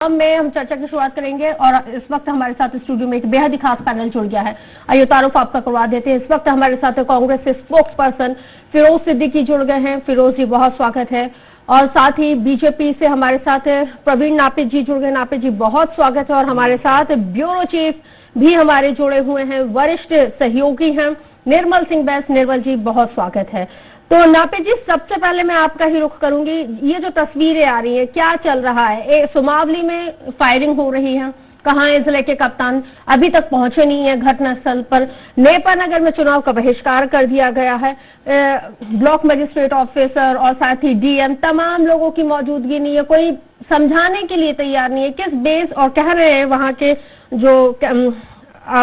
में हम चर्चा की शुरुआत करेंगे और इस वक्त हमारे साथ स्टूडियो में एक बेहद ही खास पैनल जुड़ गया है। आइए तारुफ आपका करवा देते हैं। इस वक्त हमारे साथ कांग्रेस के स्पोक्स पर्सन फिरोज सिद्दीकी जुड़ गए हैं। फिरोज जी बहुत स्वागत है। और साथ ही बीजेपी से हमारे साथ प्रवीण नापित जी जुड़ गए। नापित जी बहुत स्वागत है। और हमारे साथ ब्यूरो चीफ भी हमारे जुड़े हुए हैं, वरिष्ठ सहयोगी हैं निर्मल सिंह बैस। निर्मल जी बहुत स्वागत है। तो नापित जी सबसे पहले मैं आपका ही रुख करूंगी। ये जो तस्वीरें आ रही हैं क्या चल रहा है? सुमावली में फायरिंग हो रही है, कहाँ है जिले के कप्तान? अभी तक पहुंचे नहीं है घटनास्थल पर। नेपाल नगर में चुनाव का बहिष्कार कर दिया गया है। ब्लॉक मजिस्ट्रेट ऑफिसर और साथ ही डीएम तमाम लोगों की मौजूदगी नहीं है, कोई समझाने के लिए तैयार नहीं है। किस बेस और कह रहे हैं वहां के जो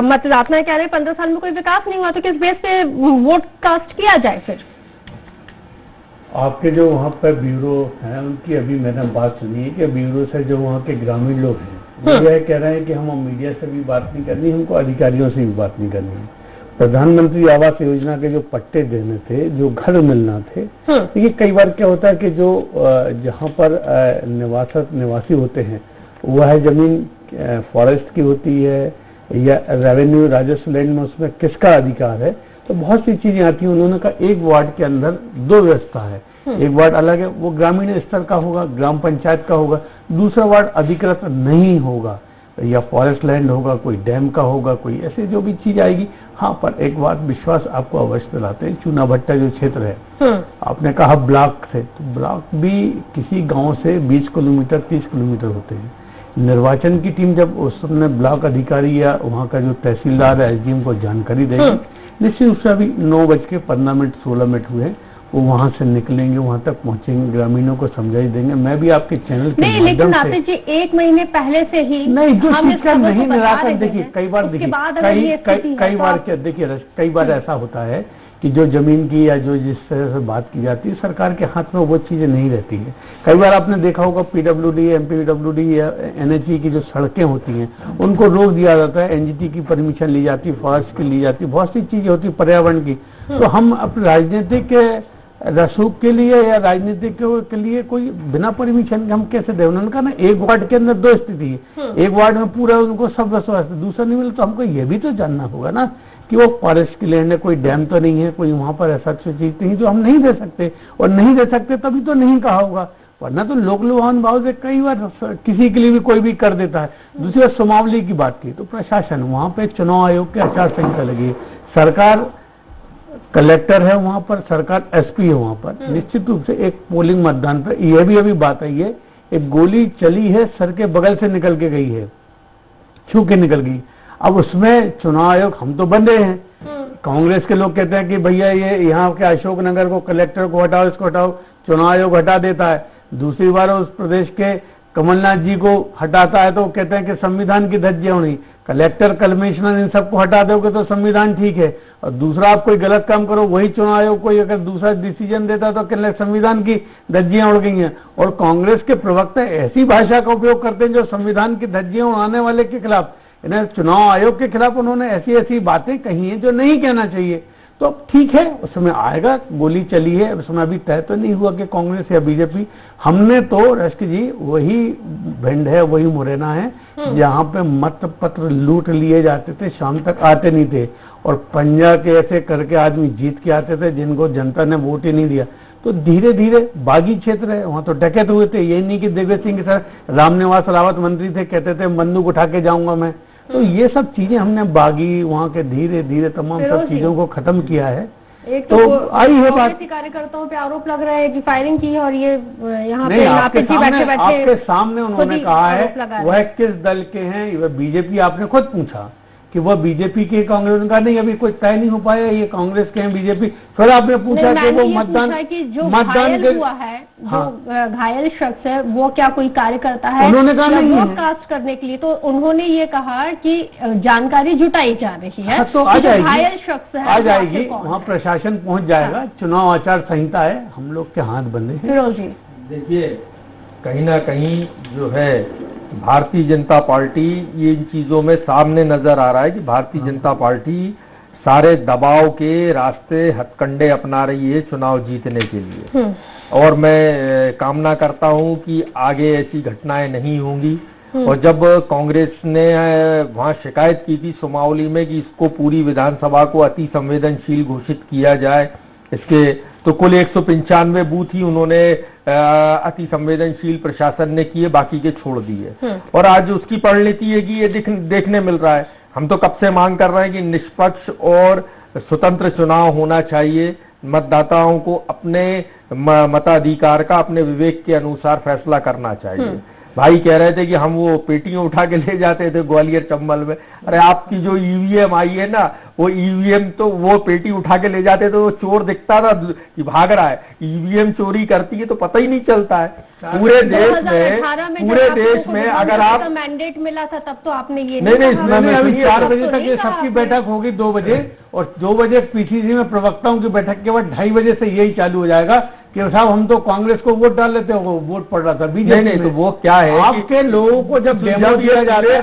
मतदाता कह रहे हैं 15 साल में कोई विकास नहीं हुआ, तो किस बेस पे वोट कास्ट किया जाए? फिर आपके जो वहाँ पर ब्यूरो हैं उनकी अभी मैंने बात सुनी है कि ब्यूरो से जो वहाँ के ग्रामीण लोग हैं वो यह कह रहे हैं कि हम मीडिया से भी बात नहीं करनी, हमको अधिकारियों से भी बात नहीं करनी है। प्रधानमंत्री आवास योजना के जो पट्टे देने थे, जो घर मिलना थे, देखिए कई बार क्या होता है कि जो जहाँ पर निवासी होते हैं वह जमीन फॉरेस्ट की होती है या रेवेन्यू राजस्व लैंड में, उसमें किसका अधिकार है, तो बहुत सी चीजें आती हैं। उन्होंने कहा एक वार्ड के अंदर दो व्यवस्था है, एक वार्ड अलग है, वो ग्रामीण स्तर का होगा, ग्राम पंचायत का होगा, दूसरा वार्ड अधिकृत नहीं होगा या फॉरेस्ट लैंड होगा, कोई डैम का होगा, कोई ऐसे जो भी चीज आएगी। हाँ, पर एक बात विश्वास आपको अवश्य दिलाते हैं, चूना भट्टा जो क्षेत्र है, आपने कहा ब्लॉक थे, तो ब्लॉक भी किसी गांव से 20 किलोमीटर 30 किलोमीटर होते हैं। निर्वाचन की टीम जब उस समय ब्लॉक अधिकारी या वहाँ का जो तहसीलदार है एसडीएम को जानकारी देगी, निश्चित रूप से अभी 9:15 16 हुए, वो वहां से निकलेंगे, वहां तक पहुंचेंगे, ग्रामीणों को समझाई देंगे। मैं भी आपके चैनल के नहीं, लेकिन नापित जी 1 महीने पहले से ही नहीं, जो शिक्षा नहीं निराकरण, देखिए कई बार देखिए कई बार ऐसा होता है कि जो जमीन की या जो जिस तरह से बात की जाती है सरकार के हाथ में वो चीजें नहीं रहती है। कई बार आपने देखा होगा पीडब्ल्यूडी एमपीडब्ल्यूडी या एनएचई की जो सड़कें होती हैं उनको रोक दिया जाता है, एनजीटी की परमिशन ली जाती है, फॉरेस्ट की ली जाती है, बहुत सी चीजें होती है पर्यावरण की। तो हम अपने राजनीतिक रसूख के लिए या राजनीतिक के लिए कोई बिना परमिशन के हम कैसे दें? उन्होंने कहा ना एक वार्ड के अंदर दो स्थिति है, एक वार्ड में पूरा उनको सब रसोई, दूसरा नहीं मिले, तो हमको ये भी तो जानना होगा ना कि वो फॉरेस्ट की लैंड है, कोई डैम तो नहीं है, कोई वहां पर ऐसा चीज नहीं जो हम नहीं दे सकते, और नहीं दे सकते तभी तो नहीं कहा होगा, वरना तो लोक लुभावन भाव से कई बार किसी के लिए भी कोई भी कर देता है। दूसरी बात सुमावली की बात की तो प्रशासन वहां पे चुनाव आयोग की आचार संहिता लगी, सरकार कलेक्टर है वहां पर, सरकार एसपी है वहां पर, निश्चित रूप से एक पोलिंग मतदान पर यह भी अभी बात आई है, एक गोली चली है सर के बगल से निकल के गई है, छू के निकल गई। अब उसमें चुनाव आयोग, हम तो बंदे हैं, कांग्रेस के लोग कहते हैं कि भैया ये यहाँ के अशोकनगर को कलेक्टर को हटाओ, इसको हटाओ, चुनाव आयोग हटा देता है। दूसरी बार उस प्रदेश के कमलनाथ जी को हटाता है तो कहते हैं कि संविधान की धज्जियां उड़ी, कलेक्टर कमिश्नर इन सबको हटा दोगे तो संविधान ठीक है, और दूसरा आप कोई गलत काम करो वही चुनाव आयोग कोई अगर दूसरा डिसीजन देता तो कहते संविधान की धज्जियां उड़ गई हैं। और कांग्रेस के प्रवक्ता ऐसी भाषा का उपयोग करते हैं जो संविधान की धज्जियां उड़ाने वाले के खिलाफ, इन्हें चुनाव आयोग के खिलाफ उन्होंने ऐसी ऐसी बातें कही हैं जो नहीं कहना चाहिए। तो ठीक है, उस समय आएगा, गोली चली है, उस समय अभी तय तो नहीं हुआ कि कांग्रेस या बीजेपी। हमने तो रश्क जी वही भिंड है, वही मुरैना है जहां पे मत पत्र लूट लिए जाते थे, शाम तक आते नहीं थे, और पंजा के ऐसे करके आदमी जीत के आते थे जिनको जनता ने वोट ही नहीं दिया। तो धीरे धीरे बागी क्षेत्र है, वहां तो डकैत हुए थे, यही नहीं कि दिग्विजय सिंह के साथ रामनिवास रावत मंत्री थे, कहते थे बंदूक उठा के जाऊंगा मैं। तो ये सब चीजें हमने बागी वहाँ के धीरे धीरे तमाम सब चीजों को खत्म किया है। एक तो आई है बात, कार्यकर्ताओं पे आरोप लग रहा है कि फायरिंग की, और ये यहाँ पे आपके सामने उन्होंने कहा है वह किस दल के हैं, वह बीजेपी, आपने खुद पूछा कि वह बीजेपी के, कांग्रेस का नहीं, अभी कोई तय नहीं हो पाया ये कांग्रेस के हैं बीजेपी। फिर आपने पूछा कि वो मतदान हुआ है, जो घायल शख्स है वो क्या कोई कार्यकर्ता है? उन्होंने कहा नहीं वोट कास्ट करने के लिए, तो उन्होंने ये कहा कि जानकारी जुटाई जा रही है। तो आ जाएगी, घायल शख्स है आ जाएगी, वहाँ प्रशासन पहुँच जाएगा। चुनाव आचार संहिता है, हम लोग के हाथ बंधे हैं। फिरोज जी देखिए, कहीं ना कहीं जो है भारतीय जनता पार्टी ये इन चीजों में सामने नजर आ रहा है कि भारतीय जनता पार्टी सारे दबाव के रास्ते हथकंडे अपना रही है चुनाव जीतने के लिए। और मैं कामना करता हूं कि आगे ऐसी घटनाएं नहीं होंगी। और जब कांग्रेस ने वहां शिकायत की थी सुमावली में कि इसको पूरी विधानसभा को अति संवेदनशील घोषित किया जाए, इसके तो कुल 195 बूथ ही उन्होंने अति संवेदनशील प्रशासन ने किए, बाकी के छोड़ दिए। और आज उसकी परिणति है कि ये देखने मिल रहा है। हम तो कब से मांग कर रहे हैं कि निष्पक्ष और स्वतंत्र चुनाव होना चाहिए, मतदाताओं को अपने मताधिकार का अपने विवेक के अनुसार फैसला करना चाहिए। भाई कह रहे थे कि हम वो पेटियां उठा के ले जाते थे ग्वालियर चंबल में। अरे आपकी जो ईवीएम आई है ना, वो ईवीएम तो वो पेटी उठा के ले जाते तो वो चोर दिखता था कि भाग रहा है। ईवीएम चोरी करती है तो पता ही नहीं चलता है। पूरे देश में अगर आप मैंडेट मिला था तब तो आपने ये नहीं, अभी 4 बजे तक ये सबकी बैठक होगी, 2 बजे, और 2 बजे पीसीसी में प्रवक्ताओं की बैठक के बाद 2:30 बजे से यही चालू हो जाएगा कि साहब हम तो कांग्रेस को वोट डाल लेते हो, वोट पड़ रहा था बीजेपी। नहीं, तो वो क्या है, आपके लोगों को जब डेमो दिया जा रहा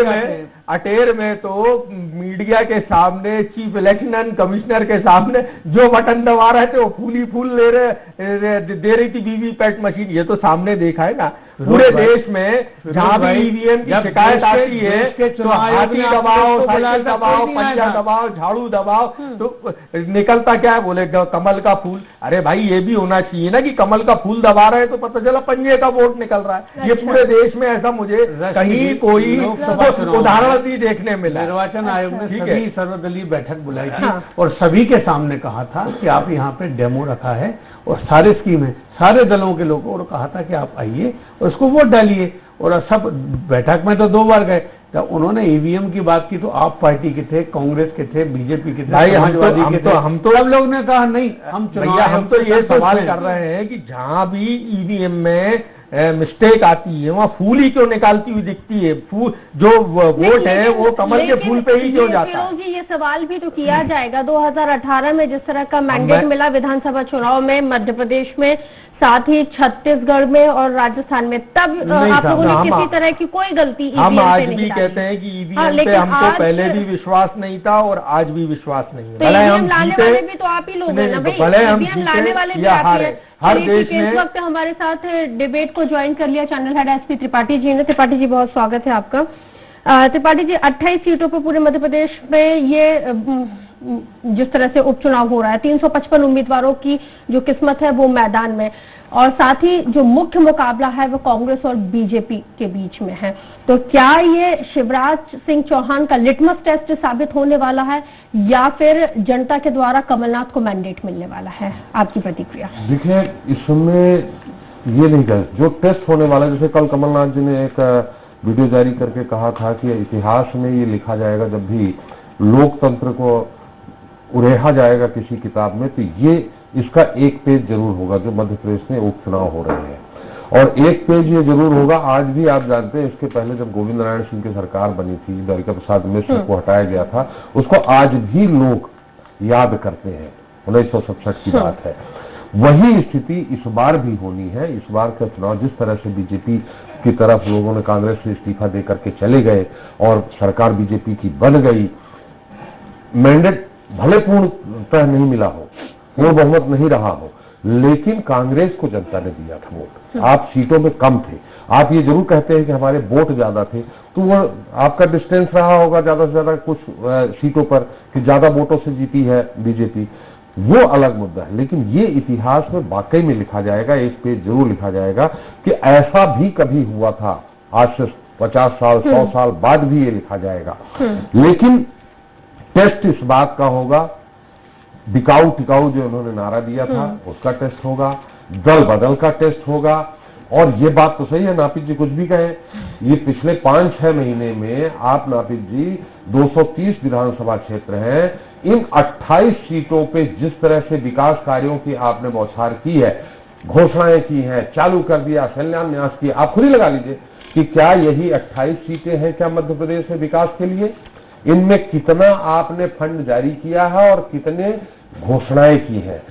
है अटेर में तो मीडिया के सामने, चीफ इलेक्शन कमिश्नर के सामने जो बटन दबा रहे थे वो फूल दे रही थी वीवीपैट मशीन। ये तो सामने देखा है ना पूरे देश में, जहां भी ईवीएम की शिकायत आती है तो हाथी दबाओ, साइकिल दबाओ, पंजा दबाओ, झाड़ू दबाओ, तो निकलता क्या है, बोले कमल का फूल। अरे भाई ये भी होना चाहिए ना कि कमल का फूल दबा रहे हैं तो पता चला पंजे का वोट निकल रहा है। ये पूरे देश में ऐसा मुझे कहीं कोई उदाहरण नहीं देखने मिला। निर्वाचन आयोग ने सभी सर्वदलीय बैठक बुलाई थी और सभी के सामने कहा था कि आप यहाँ पे डेमो रखा है और सारे स्कीम है, सारे दलों के लोगों को कहा था कि आप आइए और उसको वोट डालिए। और सब बैठक में तो 2 बार गए। जब उन्होंने ईवीएम की बात की तो आप पार्टी के थे, कांग्रेस के थे, बीजेपी के थे, समाजवादी के थे, हम तो सब लोग ने कहा नहीं हम तो ये सवाल कर रहे हैं कि जहां भी ईवीएम में मिस्टेक आती है वहाँ फूल ही क्यों निकालती हुई दिखती है? फूल जो वोट है वो कमल के फूल पे ही क्यों जाता है? जी ये सवाल भी तो किया जाएगा। 2018 में जिस तरह का मैंडेट मिला विधानसभा चुनाव में मध्य प्रदेश में, साथ ही छत्तीसगढ़ में और राजस्थान में, तब आप लोगों ने किसी तरह की कोई गलती हम आज भी कहते हैं कि ईवीएम पे हमको पहले भी विश्वास नहीं था और आज भी विश्वास नहीं है। ईवीएम लाने वाले भी तो आप ही लोग हैं ना भाई, ईवीएम लाने वाले भी आप ही हैं। हर देश में इस वक्त हमारे साथ डिबेट को ज्वाइन कर लिया channel head SP Tripathi ji ने। त्रिपाठी जी बहुत स्वागत है आपका। त्रिपाठी जी 28 सीटों पर पूरे मध्य प्रदेश में ये जिस तरह से उपचुनाव हो रहा है, 355 उम्मीदवारों की जो किस्मत है वो मैदान में, और साथ ही जो मुख्य मुकाबला है वो कांग्रेस और बीजेपी के बीच में है, तो क्या ये शिवराज सिंह चौहान का लिटमस टेस्ट साबित होने वाला है या फिर जनता के द्वारा कमलनाथ को मैंडेट मिलने वाला है? आपकी प्रतिक्रिया। देखिए इस समय ये नहीं कर जो टेस्ट होने वाला है, जैसे कल कमलनाथ जी ने एक वीडियो जारी करके कहा था कि इतिहास में ये लिखा जाएगा जब भी लोकतंत्र को उड़ेहा जाएगा किसी किताब में, तो ये इसका एक पेज जरूर होगा जो मध्य प्रदेश में उपचुनाव हो रहे हैं। और एक पेज ये जरूर होगा, आज भी आप जानते हैं इसके पहले जब गोविंद नारायण सिंह की सरकार बनी थी, द्वारिका प्रसाद मिश्र को हटाया गया था, उसको आज भी लोग याद करते हैं, 1967 की बात है। वही स्थिति इस बार भी होनी है। इस बार का चुनाव जिस तरह से बीजेपी की तरफ लोगों ने कांग्रेस से इस्तीफा देकर के चले गए और सरकार बीजेपी की बन गई, मैंडेट भले पूर्णतः नहीं मिला हो, पूर्ण बहुमत नहीं रहा हो, लेकिन कांग्रेस को जनता ने दिया था वोट। आप सीटों में कम थे, आप ये जरूर कहते हैं कि हमारे वोट ज्यादा थे, तो वो आपका डिस्टेंस रहा होगा ज्यादा से ज्यादा कुछ सीटों पर कि ज्यादा वोटों से जीती है बीजेपी, वो अलग मुद्दा है। लेकिन ये इतिहास में वाकई में लिखा जाएगा, एक पेज जरूर लिखा जाएगा कि ऐसा भी कभी हुआ था। आज से 50 साल 100 साल बाद भी ये लिखा जाएगा। लेकिन टेस्ट इस बात का होगा, बिकाऊ टिकाऊ जो उन्होंने नारा दिया था उसका टेस्ट होगा, दल बदल का टेस्ट होगा। और ये बात तो सही है, नापित जी कुछ भी कहें, ये पिछले 5-6 महीने में आप नापित जी 230 विधानसभा क्षेत्र हैं, इन 28 सीटों पे जिस तरह से विकास कार्यों की आपने बौछार की है, घोषणाएं की हैं, चालू कर दिया, शिलान्यास किया, आप खुद ही लगा लीजिए कि क्या यही 28 सीटें हैं क्या मध्य प्रदेश में विकास के लिए? इनमें कितना आपने फंड जारी किया है और कितने घोषणाएं की हैं?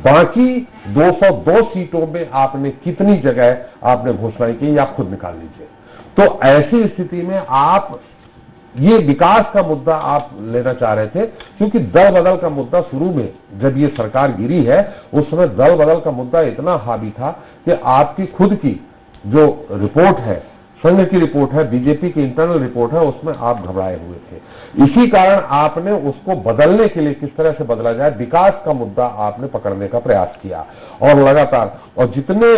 बाकी 202 सीटों में आपने कितनी जगह आपने घोषणाएं की, आप खुद निकाल लीजिए। तो ऐसी स्थिति में आप ये विकास का मुद्दा आप लेना चाह रहे थे, क्योंकि दल बदल का मुद्दा शुरू में जब ये सरकार गिरी है उस समय दल बदल का मुद्दा इतना हावी था कि आपकी खुद की जो रिपोर्ट है संघ की रिपोर्ट है, बीजेपी की इंटरनल रिपोर्ट है, उसमें आप घबराए हुए थे। इसी कारण आपने उसको बदलने के लिए किस तरह से बदला जाए, विकास का मुद्दा आपने पकड़ने का प्रयास किया और लगातार, और जितने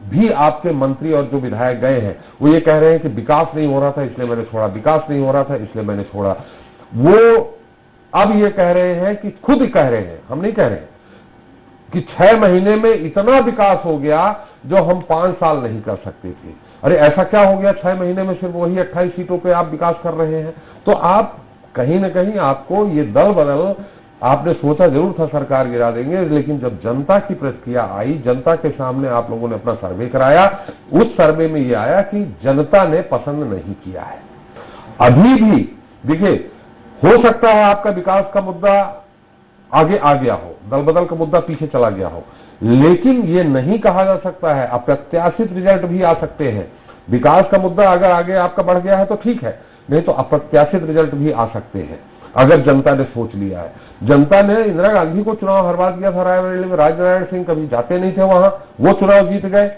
भी आपके मंत्री और जो विधायक गए हैं वो ये कह रहे हैं कि विकास नहीं हो रहा था इसलिए मैंने छोड़ा, विकास नहीं हो रहा था इसलिए मैंने छोड़ा। वो अब ये कह रहे हैं कि खुद कह रहे हैं, हम नहीं कह रहे हैं, कि 6 महीने में इतना विकास हो गया जो हम 5 साल नहीं कर सकते थे। अरे ऐसा क्या हो गया 6 महीने में सिर्फ वही 28 सीटों पे आप विकास कर रहे हैं? तो आप कहीं ना कहीं आपको ये दल बदल, आपने सोचा जरूर था सरकार गिरा देंगे, लेकिन जब जनता की प्रतिक्रिया आई, जनता के सामने आप लोगों ने अपना सर्वे कराया, उस सर्वे में ये आया कि जनता ने पसंद नहीं किया है। अभी भी देखिए, हो सकता है आपका विकास का मुद्दा आगे आ गया हो, दल बदल का मुद्दा पीछे चला गया हो, लेकिन ये नहीं कहा जा सकता है, अप्रत्याशित रिजल्ट भी आ सकते हैं। विकास का मुद्दा अगर आगे आपका बढ़ गया है तो ठीक है, नहीं तो अप्रत्याशित रिजल्ट भी आ सकते हैं अगर जनता ने सोच लिया है। जनता ने इंदिरा गांधी को चुनाव हरवा दिया था रायबरेली में, राजनारायण सिंह कभी जाते नहीं थे वहां, वो चुनाव जीत गए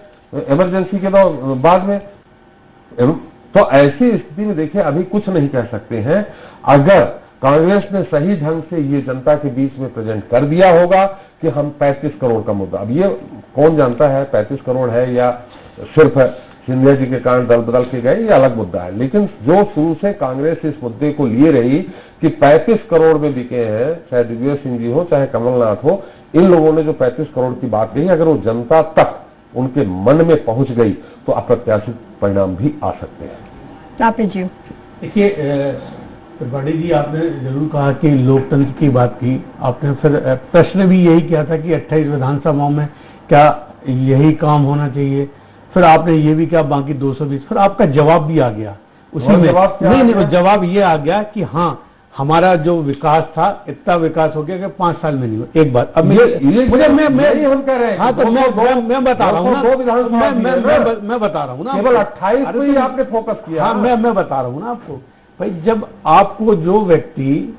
इमरजेंसी के बाद में। तो ऐसी स्थिति में देखिए अभी कुछ नहीं कह सकते हैं। अगर कांग्रेस ने सही ढंग से ये जनता के बीच में प्रेजेंट कर दिया होगा कि हम 35 करोड़ का मुद्दा, अब ये कौन जानता है 35 करोड़ है या सिर्फ सिंधिया जी के कारण दल बदल के गए, ये अलग मुद्दा है। लेकिन जो शुरू से कांग्रेस इस मुद्दे को लिए रही कि 35 करोड़ में बिके हैं, चाहे दिग्विजय सिंह जी हो चाहे कमलनाथ हो, इन लोगों ने जो 35 करोड़ की बात कही, अगर वो जनता तक उनके मन में पहुंच गई तो अप्रत्याशित परिणाम भी आ सकते हैं। आपने जी देखिए त्रिपाठी जी, आपने जरूर कहा कि लोकतंत्र की बात की आपने, फिर प्रश्न भी यही किया था कि 28 विधानसभाओं में क्या यही काम होना चाहिए, फिर आपने ये भी किया बाकी 220, फिर आपका जवाब भी आ गया उसी में। नहीं, जवाब ये आ गया कि हाँ हमारा जो विकास था इतना विकास हो गया कि 5 साल में नहीं हुआ। एक बात अब मुझे हम कह रहे हैं, हाँ तो मैं बता रहा हूँ ना, मैं बता रहा हूँ ना, केवल 28 पे ही आपने फोकस किया। हाँ मैं बता रहा हूँ ना आपको भाई, जब आपको जो व्यक्ति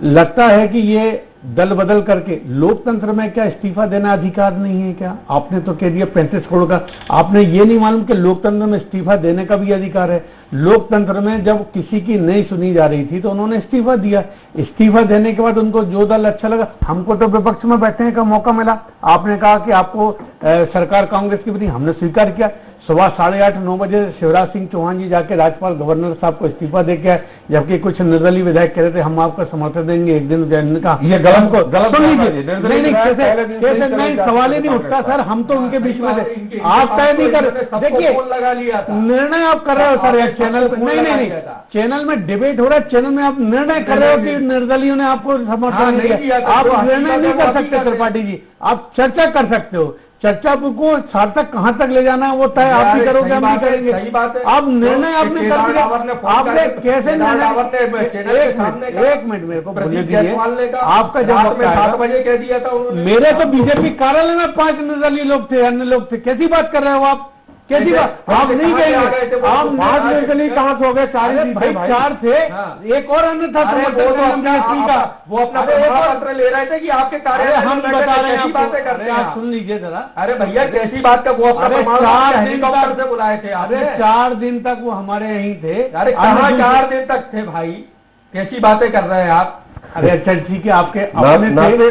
लगता है कि ये दल बदल करके, लोकतंत्र में क्या इस्तीफा देना अधिकार नहीं है क्या? आपने तो कह दिया 35 करोड़ का, आपने ये नहीं मालूम कि लोकतंत्र में इस्तीफा देने का भी अधिकार है। लोकतंत्र में जब किसी की नहीं सुनी जा रही थी तो उन्होंने इस्तीफा दिया, इस्तीफा देने के बाद उनको जो दल अच्छा लगा, हमको तो विपक्ष में बैठने का मौका मिला, आपने कहा कि आपको सरकार कांग्रेस की बनी, हमने स्वीकार किया। सुबह 8:30-9 बजे शिवराज सिंह चौहान जी जाके राज्यपाल गवर्नर साहब को इस्तीफा दे के आए, जबकि कुछ निर्दलीय विधायक कह रहे थे हम आपका समर्थन देंगे, एक दिन का ये गलत सुन लीजिए, नहीं सवाल ही नहीं उठता सर, हम तो उनके बीच में थे, आप तय नहीं कर, देखिए निर्णय आप कर रहे हो सर, एक चैनल नहीं चैनल में डिबेट हो रहा है, चैनल में आप निर्णय कर रहे हो कि निर्दलीयों ने आपको समर्थन नहीं दिया। आप निर्णय नहीं कर सकते त्रिपाठी जी, आप चर्चा कर सकते हो, चर्चा को सार्थक कहां तक ले जाना है वो तय आप भी करोगे, हम भी करेंगे। आप निर्णय आपने कर दिया, आपने कैसे निर्णय, एक मिनट मेरे को बोलने दीजिए, आपका जब 7 बजे कह दिया था, मेरे तो बीजेपी कार्यालय में 5 निर्दलीय लोग थे, अन्य लोग थे, कैसी बात कर रहे हो आप? कैसी बात? आप नहीं कहेंगे, आप 5 निर्दलीय कहां से हो गए? 4 थे, एक और अन्य था वो अपना पत्र ले रहे थे कि आपके कार्यालय हम बता रहे हैं, बातें करते हैं, आप सुन लीजिए जरा। अरे भैया कैसी बात का, वो अपना हेलीकॉप्टर से बुलाए थे, अरे 4 दिन तक वो हमारे यहीं थे। अरे कहाँ 4 दिन तक थे भाई, कैसी बातें कर रहे हैं आप? अरे अच्छा ठीक है, आपके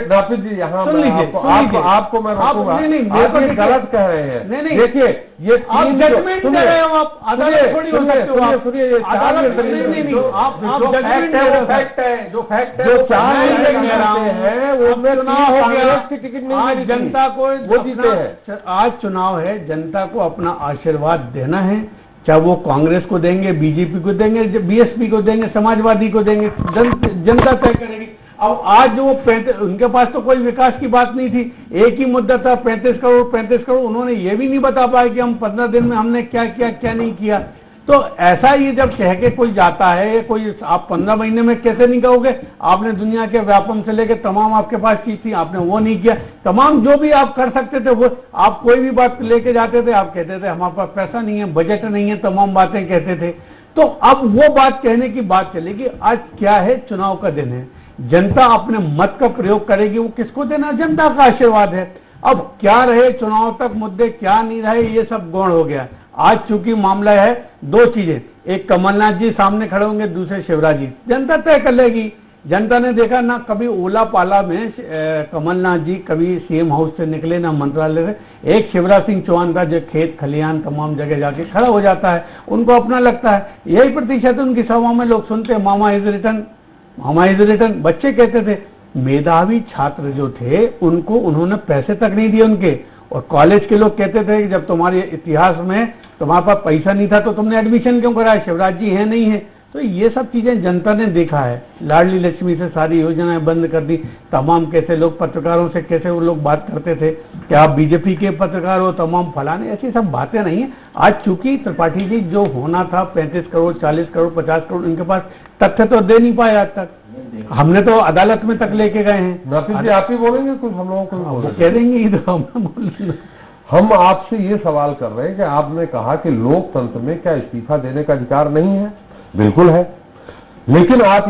नापित जी यहाँ आपको मैं रोकूंगा, आप ये गलत कह रहे हैं। नहीं देखिए ये आप जजमेंट दे रहे हो, आप अदालत थोड़ी हो सकते हो। सुनिए ये आप जजमेंट है, वो फैक्ट है, जो फैक्ट है, जो 4 हैं वो चुनाव हो गया, टिकट नहीं, आज जनता को वो जीते हैं। आज चुनाव है, जनता को अपना आशीर्वाद देना है, चाहे वो कांग्रेस को देंगे, बीजेपी को देंगे, बीएसपी को देंगे, समाजवादी को देंगे, जनता तय करेगी। अब आज जो वो 35, उनके पास तो कोई विकास की बात नहीं थी, एक ही मुद्दा था 35 करोड़, उन्होंने ये भी नहीं बता पाए कि हम 15 दिन में हमने क्या किया क्या नहीं किया। तो ऐसा ही जब कह के कोई जाता है, कोई आप 15 महीने में कैसे नहीं कहोगे? आपने दुनिया के व्यापम से लेकर तमाम आपके पास की थी, आपने वो नहीं किया, तमाम जो भी आप कर सकते थे वो, आप कोई भी बात लेके जाते थे, आप कहते थे हमारे पास पैसा नहीं है, बजट नहीं है, तमाम बातें कहते थे। तो अब वो बात कहने की बात चलेगी। आज क्या है, चुनाव का दिन है, जनता अपने मत का प्रयोग करेगी, वो किसको देना? जनता का आशीर्वाद है। अब क्या रहे चुनाव तक मुद्दे, क्या नहीं रहे, ये सब गौण हो गया। आज चूंकि मामला है दो चीजें, एक कमलनाथ जी सामने खड़े होंगे, दूसरे शिवराज जी, जनता तय कर लेगी। जनता ने देखा ना कभी ओला पाला में कमलनाथ जी कभी सीएम हाउस से निकले ना मंत्रालय से। एक शिवराज सिंह चौहान का जो खेत खलियान तमाम जगह जाके खड़ा हो जाता है, उनको अपना लगता है। यही प्रतिशत उनकी सभा में लोग सुनते हैं, mama is return, mama is return. बच्चे कहते थे, मेधावी छात्र जो थे उनको उन्होंने पैसे तक नहीं दिए उनके, और कॉलेज के लोग कहते थे कि जब तुम्हारे इतिहास में तुम्हारे पास पैसा नहीं था तो तुमने एडमिशन क्यों कराया, शिवराज जी है नहीं है। तो ये सब चीजें जनता ने देखा है। लाडली लक्ष्मी से सारी योजनाएं बंद कर दी, तमाम कैसे लोग पत्रकारों से कैसे वो लोग बात करते थे कि आप बीजेपी के पत्रकार हो, तमाम फलाने, ऐसी सब बातें नहीं है। आज चूंकि त्रिपाठी जी जो होना था 35 करोड़ 40 करोड़ 50 करोड़ इनके पास तथ्य तो दे नहीं पाए आज तक। हमने तो अदालत में तक लेके गए हैं। नासिर जी आप ही बोलेंगे कुछ, हम लोगों को कह देंगे ही तो हम बोलेंगे। हम आपसे ये सवाल कर रहे हैं कि आपने कहा कि लोकतंत्र में क्या इस्तीफा देने का अधिकार नहीं है? बिल्कुल है, लेकिन आप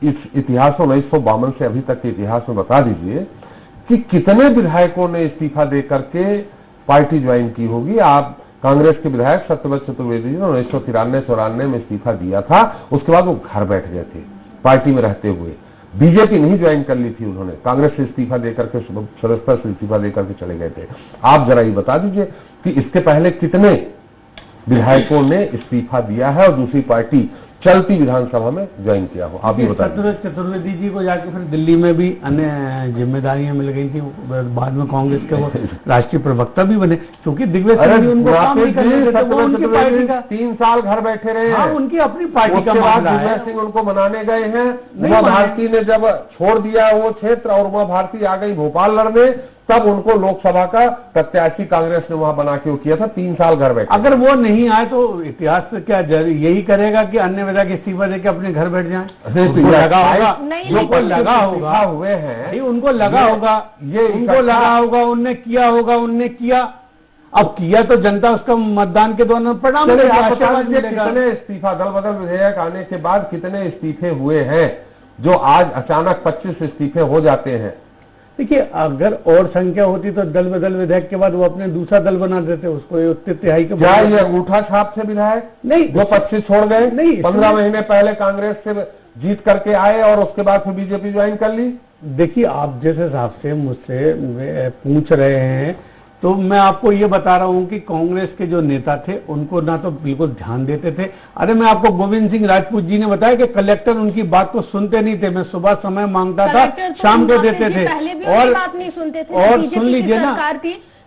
इस इतिहास 1952 से अभी तक के इतिहास में बता दीजिए कि कितने विधायकों ने इस्तीफा दे करके पार्टी ज्वाइन की होगी। आप कांग्रेस के विधायक सत्यव्रत चतुर्वेदी जी ने 1993-94 में इस्तीफा दिया था, उसके बाद वो घर बैठ गए थे पार्टी में रहते हुए। बीजेपी नहीं ज्वाइन कर ली थी उन्होंने, कांग्रेस से इस्तीफा देकर के सदस्यता से इस्तीफा देकर के चले गए थे। आप जरा ये बता दीजिए कि इसके पहले कितने विधायकों ने इस्तीफा दिया है और दूसरी पार्टी चलती विधानसभा में ज्वाइन किया हो, आप ये बताइए। सत्यव्रत चतुर्वेदी जी को जाके फिर दिल्ली में भी अन्य जिम्मेदारियां मिल गई थी, बाद में कांग्रेस के वो राष्ट्रीय प्रवक्ता भी बने, क्योंकि दिग्विजय सिंह जी उनको काम नहीं करने देते, वो उनकी पार्टी का 3 साल घर बैठे रहे। हाँ, उनकी अपनी पार्टी का मामला है। दिग्विजय सिंह उनको मनाने गए हैं, उमा भारती ने जब छोड़ दिया वो क्षेत्र और उमा भारती आ गई भोपाल लड़ने, तब उनको लोकसभा का प्रत्याशी कांग्रेस ने वहां बना के वो किया था। 3 साल घर बैठे। अगर वो नहीं आए तो इतिहास से क्या यही करेगा कि अन्य विधायक इस्तीफा देके अपने घर बैठ जाएं? उनको लगा होगा, उनको लगा होगा हुए हैं, उनको लगा होगा, ये उनको लगा होगा, उनने किया होगा, उनने किया। अब किया तो जनता उसका मतदान के दौरान परिणाम कितने इस्तीफा दल बदल विधेयक आने के बाद कितने इस्तीफे हुए हैं जो आज अचानक 25 इस्तीफे हो जाते हैं? देखिए, अगर और संख्या होती तो दल बदल विधायक के बाद वो अपने दूसरा दल बना देते, उसको उत्तर तिहाई के। क्या ये अंगूठा छाप से विधायक नहीं, जो 25 छोड़ गए? नहीं, 15 महीने पहले कांग्रेस से जीत करके आए और उसके बाद फिर बीजेपी ज्वाइन कर ली। देखिए, आप जिस हिसाब से मुझसे पूछ रहे हैं तो मैं आपको ये बता रहा हूं कि कांग्रेस के जो नेता थे उनको ना तो बिल्कुल ध्यान देते थे। अरे मैं आपको गोविंद सिंह राजपूत जी ने बताया कि कलेक्टर उनकी बात को सुनते नहीं थे। मैं सुबह समय मांगता था, शाम को देते थे। और बात नहीं सुनते थे। और सुन लीजिए ना,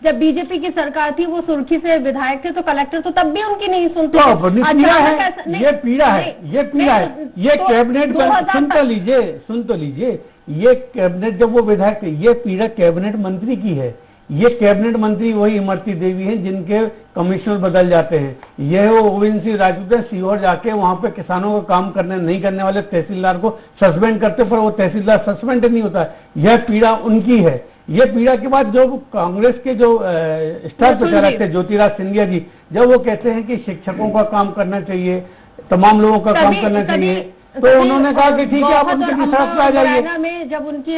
जब बीजेपी की सरकार थी, वो सुर्खी से विधायक थे, तो कलेक्टर तो तब भी उनकी नहीं सुनते तो थे। पीड़ा है, ये पीड़ा है, ये पीड़ा है। ये कैबिनेट सुन तो लीजिए, ये कैबिनेट जब वो विधायक थे, ये पीड़ा कैबिनेट मंत्री की है। ये कैबिनेट मंत्री वही इमरती देवी हैं जिनके कमिश्नर बदल जाते हैं। यह वो गोविंद सिंह राजपूत है, सीहोर जाके वहां पे किसानों का काम करने नहीं करने वाले तहसीलदार को सस्पेंड करते, पर वो तहसीलदार सस्पेंड नहीं होता। यह पीड़ा उनकी है। ये पीड़ा के बाद जो कांग्रेस के जो स्टार प्रचारक थे ज्योतिराज सिंधिया जी, जब वो कहते हैं कि शिक्षकों का काम करना चाहिए, तमाम लोगों का काम करना चाहिए, तो उन्होंने कहा कि ठीक है, आप उनके साथ आ जाइए। मुरैना में जब उनकी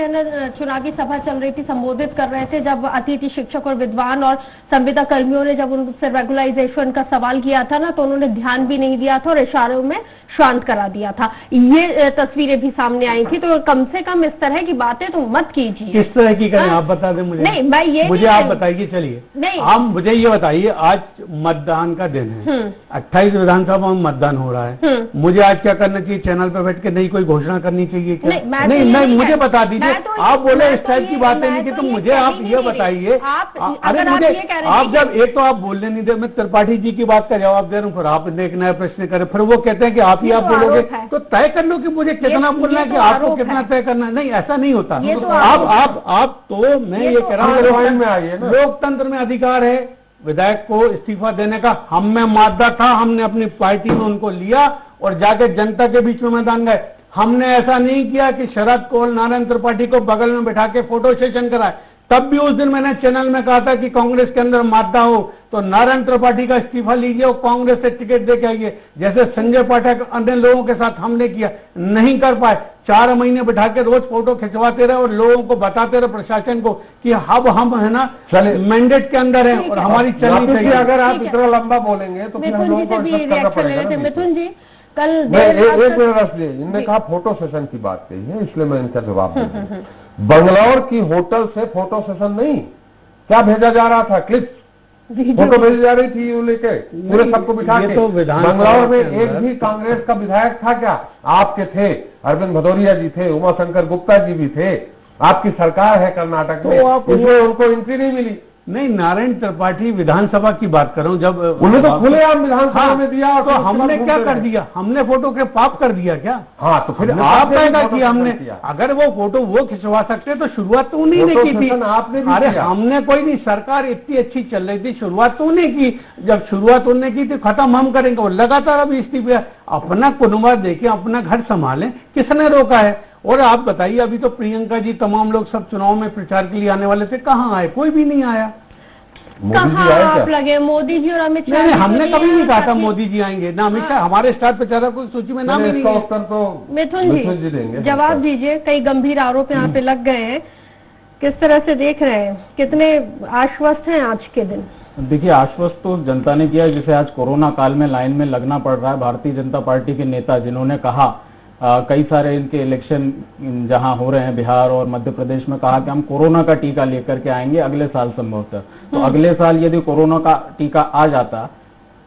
चुनावी सभा चल रही थी, संबोधित कर रहे थे, जब अतिथि शिक्षक और विद्वान और संविदा कर्मियों ने जब उनसे रेगुलराइजेशन का सवाल किया था ना, तो उन्होंने ध्यान भी नहीं दिया था और इशारों में शांत करा दिया था। ये तस्वीरें भी सामने आई थी। तो कम से कम इस तरह की बातें तो मत कीजिए। किस तरह की करें आप बता दें मुझे। नहीं, मैं ये मुझे आप बताइए। चलिए, नहीं, आप मुझे ये बताइए, आज मतदान का दिन है, 28 विधानसभा में मतदान हो रहा है। मुझे आज क्या करना चाहिए? चैनल पर बैठ के नहीं कोई घोषणा करनी चाहिए क्या? नहीं, मुझे बता दीजिए। आप बोले इस टाइप की बातें नहीं की, तो मुझे आप ये बताइए। अरे मुझे आप जब एक तो आप बोलने नहीं दे, मैं त्रिपाठी जी की बात का जवाब दे रहा हूँ, फिर आप एक नया प्रश्न करें, फिर वो कहते हैं कि आप ही आप बोलोगे, तो तय कर लो कि मुझे कितना बोलना है, कि आपको कितना तय करना है। नहीं, ऐसा नहीं होता। आप तो मैं ये कह रहा हूँ, लोकतंत्र में अधिकार है विधायक को इस्तीफा देने का। हम में मादा था, हमने अपनी पार्टी में उनको लिया और जाके जनता के बीच में मैदान गए। हमने ऐसा नहीं किया कि शरद कोल नारायण त्रिपाठी को बगल में बैठा के फोटो सेशन कराए। तब भी उस दिन मैंने चैनल में कहा था कि कांग्रेस के अंदर मादा हो तो नारायण त्रिपाठी का इस्तीफा लीजिए और कांग्रेस से टिकट दे के आइए, जैसे संजय पाठक अन्य लोगों के साथ हमने किया, नहीं कर पाए। 4 महीने बिठा के रोज फोटो खिंचवाते रहे और लोगों को बताते रहे प्रशासन को कि अब हम है ना मैंडेट के अंदर हैं और हमारी चलनी चाहिए। अगर आप इतना लंबा बोलेंगे तो फिर हम लोगों को एडजस्ट करना पड़ेगा। मिथुन जी कल एक मिनट रख लीजिए, इनने कहा फोटो सेशन की बात कही है, इसलिए मैं इनका जवाब दे दूं। बंगलौर की होटल से फोटो सेशन नहीं, क्या भेजा जा रहा था? क्लिप्स, फोटो भेजी जा रही थी, लेके पूरे सबको बिठा के। बंगलौर में एक भी कांग्रेस का विधायक था क्या? आपके थे, अरविंद भदौरिया जी थे, उमाशंकर गुप्ता जी भी थे, आपकी सरकार है कर्नाटक में, इसलिए उनको एंट्री नहीं मिली। नहीं, नारायण त्रिपाठी विधानसभा की बात कर रहा हूं, जब उन्हें तो खुलेआम विधानसभा में दिया, तो हमने क्या कर दिया? हमने फोटो के पाप कर दिया क्या? हाँ, तो फिर आप कहना कि हमने, अगर वो फोटो वो खिंचवा सकते तो शुरुआत तो उन्हीं ने की थी। आपने अरे हमने कोई नहीं, सरकार इतनी अच्छी चल रही थी, शुरुआत तो उन्हें की, जब शुरुआत उन्होंने की थी खत्म हम करेंगे। और लगातार अभी इस्तीफे, अपना कुनबा देखें, अपना घर संभालें, किसने रोका है? और आप बताइए, अभी तो प्रियंका जी तमाम लोग सब चुनाव में प्रचार के लिए आने वाले थे, कहाँ आए? कोई भी नहीं आया। कहाँ आप लगे? मोदी जी और अमित शाह? नहीं, हमने कभी नहीं कहा था मोदी जी आएंगे, ना अमित शाह, हमारे स्टार प्रचारकों की सूची में नाम ही नहीं है। उत्तर तो मिथुन जी देंगे, जवाब दीजिए। कई गंभीर आरोप यहाँ पे लग गए हैं, किस तरह से देख रहे हैं? कितने आश्वस्त हैं आज के दिन? देखिए, आश्वस्त तो जनता ने किया, जिसे आज कोरोना काल में लाइन में लगना पड़ रहा है। भारतीय जनता पार्टी के नेता जिन्होंने कहा, कई सारे इनके इलेक्शन जहां हो रहे हैं बिहार और मध्य प्रदेश में, कहा कि हम कोरोना का टीका लेकर के आएंगे अगले साल संभवतः। तो अगले साल यदि कोरोना का टीका आ जाता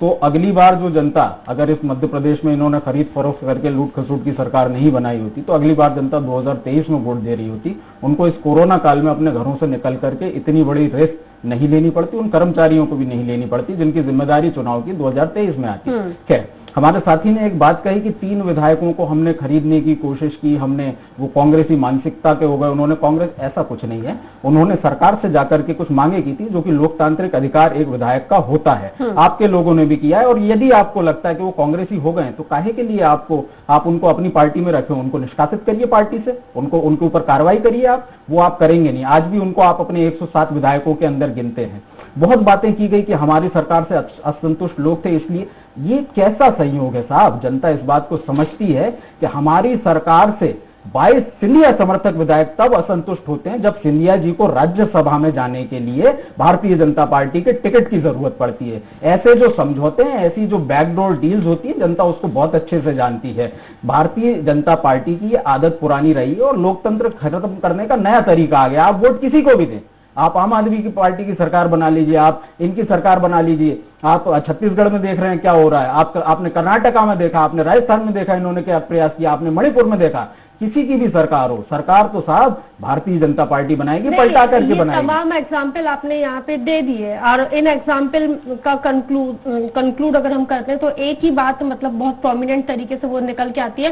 तो अगली बार जो जनता, अगर इस मध्य प्रदेश में इन्होंने खरीद फरोख्त करके लूट खसूट की सरकार नहीं बनाई होती, तो अगली बार जनता 2023 में वोट दे रही होती। उनको इस कोरोना काल में अपने घरों से निकल करके इतनी बड़ी रिस्क नहीं लेनी पड़ती, उन कर्मचारियों को भी नहीं लेनी पड़ती जिनकी जिम्मेदारी चुनाव की 2023 में आती है। खैर, हमारे साथी ने एक बात कही कि 3 विधायकों को हमने खरीदने की कोशिश की, हमने, वो कांग्रेसी मानसिकता के हो गए उन्होंने। कांग्रेस ऐसा कुछ नहीं है, उन्होंने सरकार से जाकर के कुछ मांगे की थी, जो कि लोकतांत्रिक अधिकार एक विधायक का होता है। आपके लोगों ने भी किया है, और यदि आपको लगता है कि वो कांग्रेसी हो गए तो काहे के लिए आप उनको अपनी पार्टी में रखें? उनको निष्कासित करिए पार्टी से, उनके ऊपर कार्रवाई करिए। वो आप करेंगे नहीं। आज भी उनको आप अपने 107 विधायकों के अंदर गिनते हैं। बहुत बातें की गई कि हमारी सरकार से असंतुष्ट लोग थे, इसलिए ये कैसा संयोग है साहब? जनता इस बात को समझती है कि हमारी सरकार से 22 सिंधिया समर्थक विधायक तब असंतुष्ट होते हैं जब सिंधिया जी को राज्यसभा में जाने के लिए भारतीय जनता पार्टी के टिकट की जरूरत पड़ती है। ऐसे जो समझौते हैं, ऐसी जो बैकडोर डील्स होती है, जनता उसको बहुत अच्छे से जानती है। भारतीय जनता पार्टी की ये आदत पुरानी रही है और लोकतंत्र खत्म करने का नया तरीका आ गया। आप वोट किसी को भी दें, आप आम आदमी की पार्टी की सरकार बना लीजिए, आप इनकी सरकार बना लीजिए। आप छत्तीसगढ़ में देख रहे हैं क्या हो रहा है, आपने कर्नाटका में देखा, आपने राजस्थान में देखा इन्होंने क्या प्रयास किया, आपने मणिपुर में देखा। किसी की भी सरकार हो, सरकार तो साहब भारतीय जनता पार्टी बनाएगी, पलटा करके बनाएगी। तमाम एग्जाम्पल आपने यहाँ पे दे दिए, और इन एग्जाम्पल का कंक्लूड अगर हम करते हैं तो एक ही बात मतलब बहुत प्रोमिनेंट तरीके से वो निकल के आती है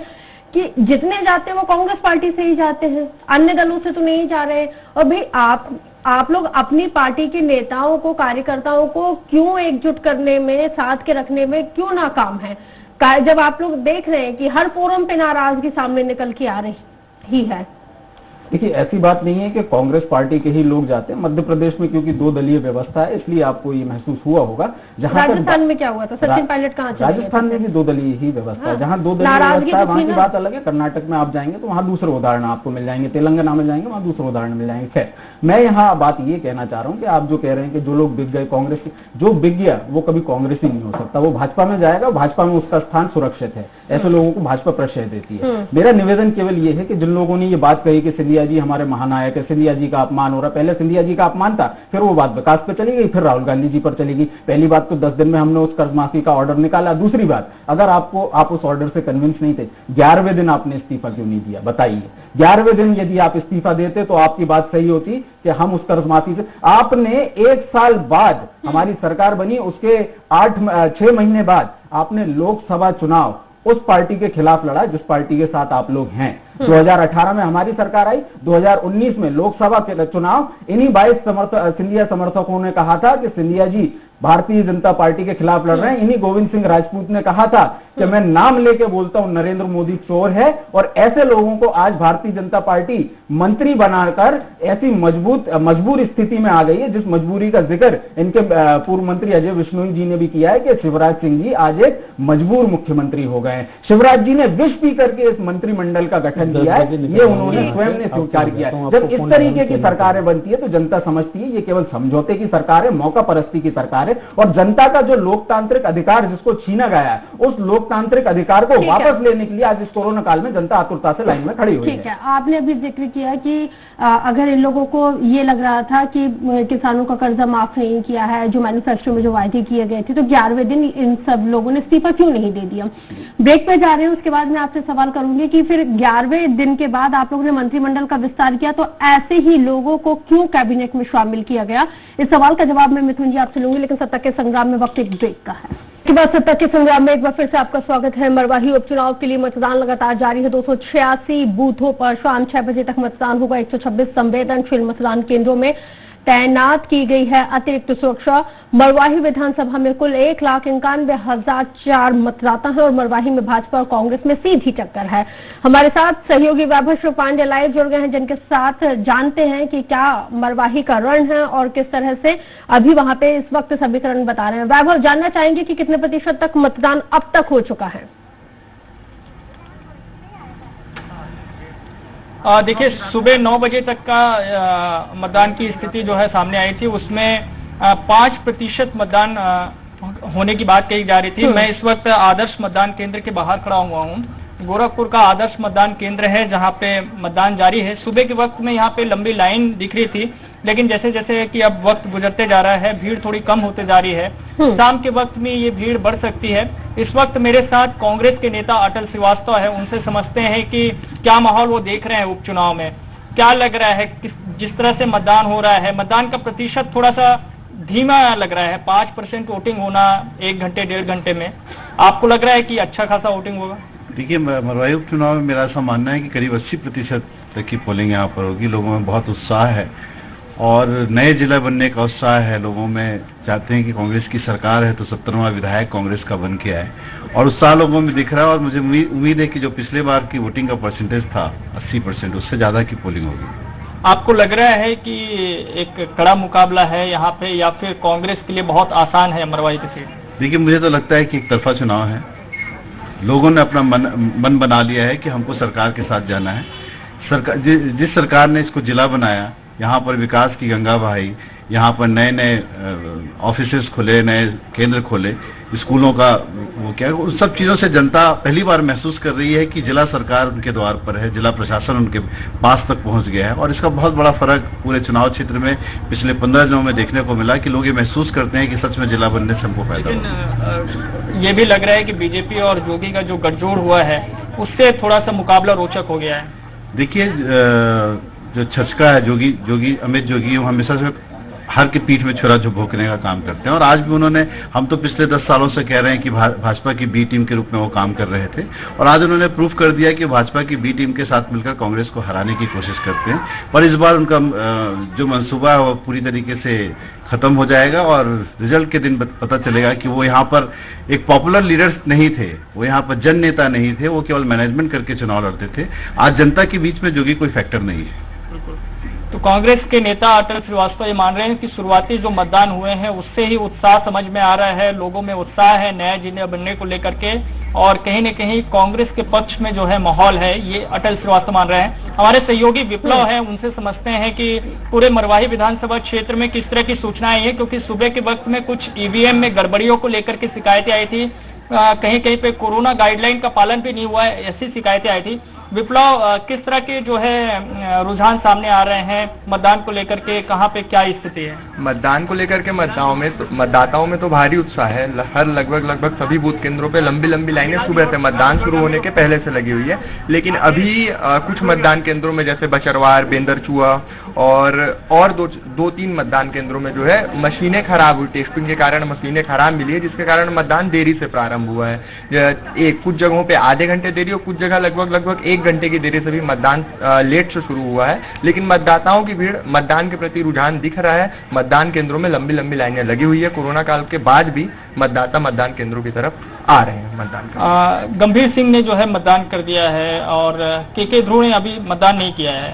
कि जितने जाते हैं वो कांग्रेस पार्टी से ही जाते हैं, अन्य दलों से तो नहीं जा रहे। और भाई आप लोग अपनी पार्टी के नेताओं को, कार्यकर्ताओं को क्यों एकजुट करने में, साथ के रखने में क्यों नाकाम है? जब आप लोग देख रहे हैं कि हर फोरम पे नाराजगी सामने निकल के आ रही है। देखिए, ऐसी बात नहीं है कि कांग्रेस पार्टी के ही लोग जाते हैं। मध्य प्रदेश में क्योंकि 2 दलीय व्यवस्था है, इसलिए आपको ये महसूस हुआ होगा। जहां राजस्थान में क्या हुआ था? सचिन पायलट कहाँ चले गए? राजस्थान में भी 2 दलीय ही व्यवस्था है। जहां 2 दलीय व्यवस्था है वहां की बात अलग है। कर्नाटक में आप जाएंगे तो वहां दूसरे उदाहरण आपको मिल जाएंगे, तेलंगाना में जाएंगे वहां दूसरे उदाहरण मिल जाएंगे। खैर, मैं यहाँ बात ये कहना चाह रहा हूँ कि आप जो कह रहे हैं कि जो लोग बिक गए कांग्रेस, जो बिक गया वो कभी कांग्रेसी नहीं हो सकता। वो भाजपा में जाएगा, भाजपा में उसका स्थान सुरक्षित है। ऐसे लोगों को भाजपा प्रश्रय देती है। मेरा निवेदन केवल ये है कि जिन लोगों ने ये बात कही कि सिंधिया जी हमारे महानायक है, सिंधिया जी का अपमान हो रहा है, पहले सिंधिया जी का अपमान था, फिर वो बात विकास पे चली गई, फिर राहुल गांधी जी पर चली गई। पहली बात तो 10 दिन में हमने उस कर्ज माफी का ऑर्डर निकाला। दूसरी बात, अगर आप उस ऑर्डर से कन्विंस नहीं थे, 11वें दिन आपने इस्तीफा क्यों नहीं दिया? बताइए। 11वें दिन यदि आप इस्तीफा देते तो आपकी बात सही होती कि हम उस कर्ज माफी से, आपने 1 साल बाद हमारी सरकार बनी, उसके 6 महीने बाद आपने लोकसभा चुनाव उस पार्टी के खिलाफ लड़ा जिस पार्टी के साथ आप लोग हैं। 2018 में हमारी सरकार आई, 2019 में लोकसभा के चुनाव इन्हीं 22 सिंधिया समर्थकों ने कहा था कि सिंधिया जी भारतीय जनता पार्टी के खिलाफ लड़ रहे हैं। इन्हीं गोविंद सिंह राजपूत ने कहा था कि मैं नाम लेके बोलता हूं नरेंद्र मोदी चोर है, और ऐसे लोगों को आज भारतीय जनता पार्टी मंत्री बनाकर ऐसी मजबूर स्थिति में आ गई है, जिस मजबूरी का जिक्र इनके पूर्व मंत्री अजय विश्नोई जी ने भी किया है कि शिवराज सिंह जी आज एक मजबूर मुख्यमंत्री हो गए हैं। शिवराज जी ने विष पी करके इस मंत्रिमंडल का गठन किया है, ये उन्होंने स्वयं ने स्वीकार किया है। जब इस तरीके की सरकारें बनती है तो जनता समझती है ये केवल समझौते की सरकार है, मौका परस्ती की सरकार है, और जनता का जो लोकतांत्रिक अधिकार जिसको छीना गया है, उस लोकतांत्रिक अधिकार को वापस लेने के लिए आज इस कोरोना काल में जनता आतुरता से लाइन में खड़ी हुई है। ठीक है, आपने अभी जिक्र किया कि अगर इन लोगों को ये लग रहा था कि किसानों का कर्जा माफ नहीं किया है, जो मैन्युफेस्टो में जो वायदे किए गए थे, तो 11वें दिन इन सब लोगों ने इस्तीफा क्यों नहीं दे दिया? ब्रेक पे जा रहे हैं, उसके बाद मैं आपसे सवाल करूंगी कि फिर 11वें दिन के बाद आप लोगों ने मंत्रिमंडल का विस्तार किया, तो ऐसे ही लोगों को क्यों कैबिनेट में शामिल किया गया? इस सवाल का जवाब मैं मिथुन जी आपसे लूंगी, लेकिन सत्ता के संग्राम में वक्त एक ब्रेक का है। इसके बाद सत्ता के संग्राम में एक बार फिर से आपका स्वागत है। मरवाही उपचुनाव के लिए मतदान लगातार जारी है। 286 बूथों पर शाम 6 बजे तक मतदान होगा। 126 संवेदनशील मतदान केंद्रों में तैनात की गई है अतिरिक्त सुरक्षा। मरवाही विधानसभा में कुल 1,91,004 मतदाता हैं और मरवाही में भाजपा और कांग्रेस में सीधी टक्कर है। हमारे साथ सहयोगी वैभव श्री पांडे लाइव जुड़ गए हैं, जिनके साथ जानते हैं कि क्या मरवाही का रण है और किस तरह से अभी वहां पे इस वक्त समीकरण बता रहे हैं। वैभव, जानना चाहेंगे कि कितने प्रतिशत तक मतदान अब तक हो चुका है? देखिए, सुबह 9 बजे तक का मतदान की स्थिति जो है सामने आई थी, उसमें 5% मतदान होने की बात कही जा रही थी। मैं इस वक्त आदर्श मतदान केंद्र के बाहर खड़ा हुआ हूँ। गोरखपुर का आदर्श मतदान केंद्र है जहाँ पे मतदान जारी है। सुबह के वक्त में यहाँ पे लंबी लाइन दिख रही थी, लेकिन जैसे जैसे कि अब वक्त गुजरते जा रहा है, भीड़ थोड़ी कम होते जा रही है। शाम के वक्त में ये भीड़ बढ़ सकती है। इस वक्त मेरे साथ कांग्रेस के नेता अटल श्रीवास्तव है, उनसे समझते हैं कि क्या माहौल वो देख रहे हैं उपचुनाव में, क्या लग रहा है, जिस तरह से मतदान हो रहा है, मतदान का प्रतिशत थोड़ा सा धीमा लग रहा है। 5% वोटिंग होना 1 घंटे 1.5 घंटे में, आपको लग रहा है कि अच्छा खासा वोटिंग होगा? देखिए, मरवाही उपचुनाव में मेरा ऐसा मानना है कि करीब 80% तक की पोलिंग यहाँ पर होगी। लोगों में बहुत उत्साह है और नए जिला बनने का उत्साह है लोगों में। चाहते हैं कि कांग्रेस की सरकार है तो 17वां विधायक कांग्रेस का बन के आए, और उत्साह लोगों में दिख रहा है। और मुझे उम्मीद है कि जो पिछले बार की वोटिंग का परसेंटेज था 80%, उससे ज्यादा की पोलिंग होगी। आपको लग रहा है कि एक कड़ा मुकाबला है यहाँ पे, या फिर कांग्रेस के लिए बहुत आसान है मरवाही की सीट? देखिए, मुझे तो लगता है कि एक तरफा चुनाव है। लोगों ने अपना मन बना लिया है कि हमको सरकार के साथ जाना है। जिस सरकार ने इसको जिला बनाया, यहाँ पर विकास की गंगा बहाई, यहाँ पर नए नए ऑफिसेस खुले, नए केंद्र खोले, स्कूलों का वो क्या, उन सब चीजों से जनता पहली बार महसूस कर रही है कि जिला सरकार उनके द्वार पर है, जिला प्रशासन उनके पास तक पहुंच गया है। और इसका बहुत बड़ा फर्क पूरे चुनाव क्षेत्र में पिछले 15 दिनों में देखने को मिला कि लोग ये महसूस करते हैं कि सच में जिला बनने से हमको फायदा लेकिन ये भी लग रहा है कि बीजेपी और जोगी का जो गठजोड़ हुआ है, उससे थोड़ा सा मुकाबला रोचक हो गया है। देखिए, जो छचका है अमित जोगी, वो हमेशा से हर के पीठ में छुरा भोंकने का काम करते हैं। और आज भी उन्होंने, हम तो पिछले 10 सालों से कह रहे हैं कि भाजपा की बी टीम के रूप में वो काम कर रहे थे, और आज उन्होंने प्रूव कर दिया कि भाजपा की बी टीम के साथ मिलकर कांग्रेस को हराने की कोशिश करते हैं। पर इस बार उनका जो मंसूबा है वो पूरी तरीके से खत्म हो जाएगा, और रिजल्ट के दिन पता चलेगा कि वो यहाँ पर एक पॉपुलर लीडर नहीं थे, वो यहाँ पर जन नेता नहीं थे, वो केवल मैनेजमेंट करके चुनाव लड़ते थे। आज जनता के बीच में जोगी कोई फैक्टर नहीं है। तो कांग्रेस के नेता अटल श्रीवास्तव ये मान रहे हैं कि शुरुआती जो मतदान हुए हैं उससे ही उत्साह समझ में आ रहा है, लोगों में उत्साह है नया जिले बनने को लेकर के, और कहीं न कहीं कांग्रेस के पक्ष में जो है माहौल है, ये अटल श्रीवास्तव मान रहे हैं। हमारे सहयोगी विप्लव है, उनसे समझते हैं कि पूरे मरवाही विधानसभा क्षेत्र में किस तरह की सूचनाएं हैं, क्योंकि सुबह के वक्त में कुछ ईवीएम में गड़बड़ियों को लेकर के शिकायतें आई थी, कहीं कहीं पे कोरोना गाइडलाइन का पालन भी नहीं हुआ है, ऐसी शिकायतें आई थी। विप्लव, किस तरह के जो है रुझान सामने आ रहे हैं मतदान को लेकर के, कहाँ पे क्या स्थिति है? मतदान को लेकर के मतदाताओं में तो भारी उत्साह है। हर लगभग सभी बूथ केंद्रों पे लंबी लाइनें सुबह से मतदान शुरू होने के पहले से लगी हुई है। लेकिन अभी कुछ मतदान केंद्रों में जैसे बचरवार, बेंदरचुआ और 2-3 मतदान केंद्रों में जो है मशीनें खराब हुई, टेस्टिंग के कारण मशीनें खराब मिली है, जिसके कारण मतदान देरी से प्रारंभ हुआ है। कुछ जगहों पे आधे घंटे देरी और कुछ जगह लगभग 1 घंटे की देरी से भी मतदान लेट से शुरू हुआ है, लेकिन मतदाताओं की भीड़, मतदान के प्रति रुझान दिख रहा है। मतदान केंद्रों में लंबी लंबी लाइनें लगी हुई है। कोरोना काल के बाद भी मतदाता मतदान केंद्रों की तरफ आ रहे हैं मतदान करने। गंभीर सिंह ने जो है मतदान कर दिया है और के ध्रुव ने अभी मतदान नहीं किया है,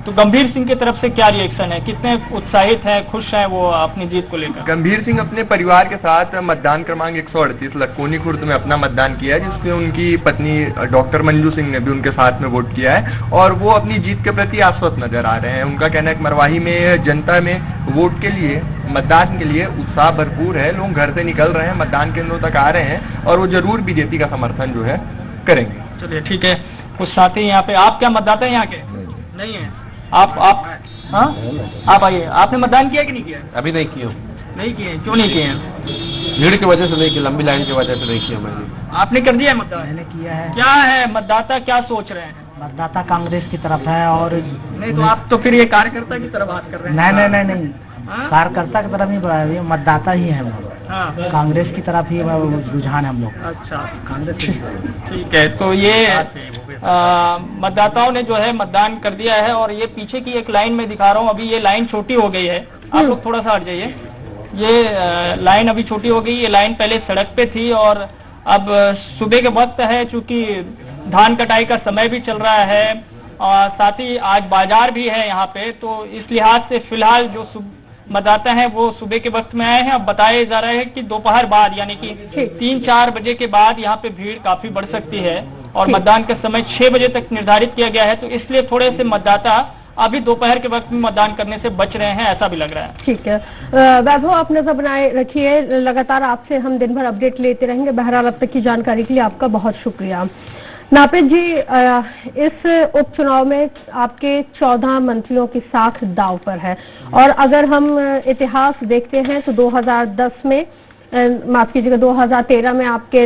तो गंभीर सिंह की तरफ से क्या रिएक्शन है? कितने उत्साहित हैं, खुश हैं वो अपनी जीत को लेकर? गंभीर सिंह अपने परिवार के साथ मतदान क्रमांक 138 लक्कोनी खुर्द में अपना मतदान किया है, जिसमें उनकी पत्नी डॉक्टर मंजू सिंह ने भी उनके साथ में वोट किया है और वो अपनी जीत के प्रति आश्वस्त नजर आ रहे हैं। उनका कहना है कि मरवाही में जनता में वोट के लिए, मतदान के लिए उत्साह भरपूर है। लोग घर से निकल रहे हैं, मतदान केंद्रों तक आ रहे हैं और वो जरूर बीजेपी का समर्थन जो है करेंगे। चलिए ठीक है, कुछ साथी यहाँ पे, आप क्या मतदाता है यहाँ के? नहीं है। आप हाँ, आप आइए। आपने मतदान किया कि नहीं किया? अभी नहीं किया। नहीं किए? क्यों नहीं किए? भीड़ की वजह से नहीं किया, लंबी लाइन की वजह से नहीं किया मैंने। आपने कर दिया है मतदान? मैंने किया है। क्या है मतदाता क्या सोच रहे हैं? मतदाता कांग्रेस की तरफ है और नहीं तो आप तो फिर ये कार्यकर्ता की तरफ बात कर रहे हैं। नहीं कार्यकर्ता की तरफ ही, मतदाता ही है हम लोग। हाँ। कांग्रेस की तरफ ही रुझान है हम लोग। अच्छा, कांग्रेस। ठीक है, तो ये मतदाताओं ने जो है मतदान कर दिया है और ये पीछे की एक लाइन में दिखा रहा हूँ, अभी ये लाइन छोटी हो गई है। आप लोग थोड़ा सा हट जाइए। ये लाइन अभी छोटी हो गई। ये लाइन पहले सड़क पे थी और अब सुबह के वक्त है, चूंकि धान कटाई का समय भी चल रहा है और साथ ही आज बाजार भी है यहाँ पे, तो इस लिहाज से फिलहाल जो मतदाता हैं वो सुबह के वक्त में आए हैं। अब बताया जा रहा है कि दोपहर बाद यानी कि 3-4 बजे के बाद यहाँ पे भीड़ काफी बढ़ सकती है और मतदान का समय 6 बजे तक निर्धारित किया गया है, तो इसलिए थोड़े से मतदाता अभी दोपहर के वक्त में मतदान करने से बच रहे हैं, ऐसा भी लग रहा है। ठीक है, वैभव आप नजर बनाए रखिए, लगातार आपसे हम दिन भर अपडेट लेते रहेंगे। बहरहाल अब तक की जानकारी के लिए आपका बहुत शुक्रिया। नापित जी, इस उपचुनाव में आपके 14 मंत्रियों की साख दांव पर है और अगर हम इतिहास देखते हैं तो 2010 में, माफ कीजिएगा, 2013 में आपके